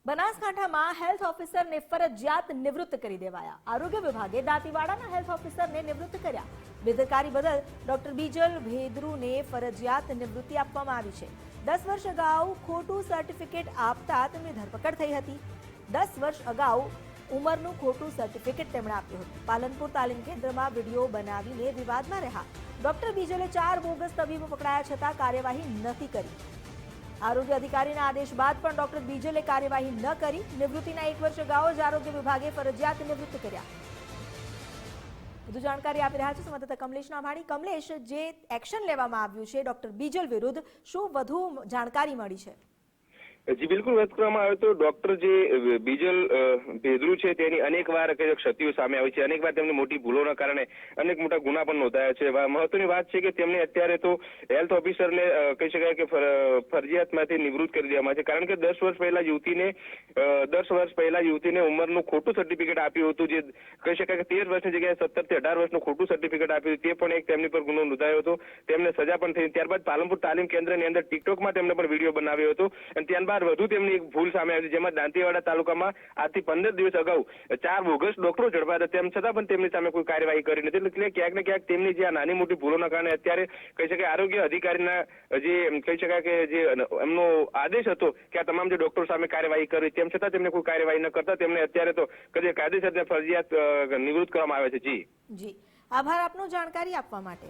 બનાસકાંઠામાં હેલ્થ ઓફિસરને ફરજિયાત નિવૃત્ત કરી દેવાયા। આરોગ્ય વિભાગે દાંતીવાડાના હેલ્થ ઓફિસરને નિવૃત્ત કર્યા। બેદરકારી બદલ ડોક્ટર બીજલ ભેદરુને ફરજિયાત નિવૃત્તિ આપવામાં આવી છે। 10 વર્ષ અગાઉ ખોટું સર્ટિફિકેટ આપતા તેમની ધરપકડ થઈ હતી। 10 વર્ષ અગાઉ ઉંમરનું ખોટું સર્ટિફિકેટ તેમણે આપ્યું હતું। પાલનપુર તાલીમ કેન્દ્રમાં વિડીયો બનાવીને વિવાદમાં રહ્યા। ડોક્ટર બીજલે 4 બોગસ તબીબો પકડાયા છતાં કાર્યવાહી નથી કરી। આરોગ્ય અધિકારીના આદેશ બાદ પણ ડોક્ટર બીજલે કાર્યવાહી ન કરી। નિવૃત્તિના 1 વર્ષ અગાઉ જ આરોગ્ય વિભાગે ફરજિયાત નિવૃત્ત કર્યા। વધુ જાણકારી આપી રહ્યા છે સંવાદદાતા કમલેશ નાભાણી। કમલેશ, જે એક્શન લેવામાં આવ્યું છે ડોક્ટર બીજલ વિરુદ્ધ, શું વધુ જાણકારી મળી છે? જી બિલકુલ, વાત કરવામાં આવે તો ડોક્ટર જે બીજલ ભેદરુ છે તેની અનેકવાર ક્ષતિઓ સામે આવી છે। અનેકવાર તેમની મોટી ભૂલોના કારણે અનેક મોટા ગુના પણ નોંધાયા છે। મહત્વની વાત છે કે તેમને અત્યારે તો હેલ્થ ઓફિસરને કહી શકાય કે ફરજિયાતમાંથી નિવૃત્ત કરી દેવામાં છે, કારણ કે 10 વર્ષ પહેલા યુવતીને ઉંમરનું ખોટું સર્ટિફિકેટ આપ્યું હતું, જે કહી શકાય કે 13 વર્ષની જગ્યાએ 17 થી 18 વર્ષનું ખોટું સર્ટિફિકેટ આપ્યું, તે પણ એક તેમની પર ગુનો નોંધાયો હતો। તેમને સજા પણ થઈ। ત્યારબાદ પાલનપુર તાલીમ કેન્દ્રની અંદર ટિકટોકમાં તેમણે પણ વિડીયો બનાવ્યો હતો અને ત્યારબાદ વધુ તેમની એક ભૂલ સામે આવી, જેમાં દાંતીવાડા તાલુકામાં આજથી 15 દિવસ અગાઉ 4 બોગસ ડોક્ટરો ઝડપાયા હતા। તેમ છતાં પણ તેમની સામે કોઈ કાર્યવાહી કરી નથી। એટલે ક્યાંક ને ક્યાંક તેમની જે આ નાની મોટી ભૂલોના કારણે અત્યારે કહી શકાય આરોગ્ય અધિકારીના જે કહી શકાય કે જે એમનો આદેશ હતો કે આ તમામ જે ડોક્ટરો સામે કાર્યવાહી કરી, તેમ છતાં તેમને કોઈ કાર્યવાહી ન કરતા તેમને અત્યારે તો કાયદેસર ફરજિયાત નિવૃત્ત કરવામાં આવે છે। જી આભાર આપનો જાણકારી આપવા માટે।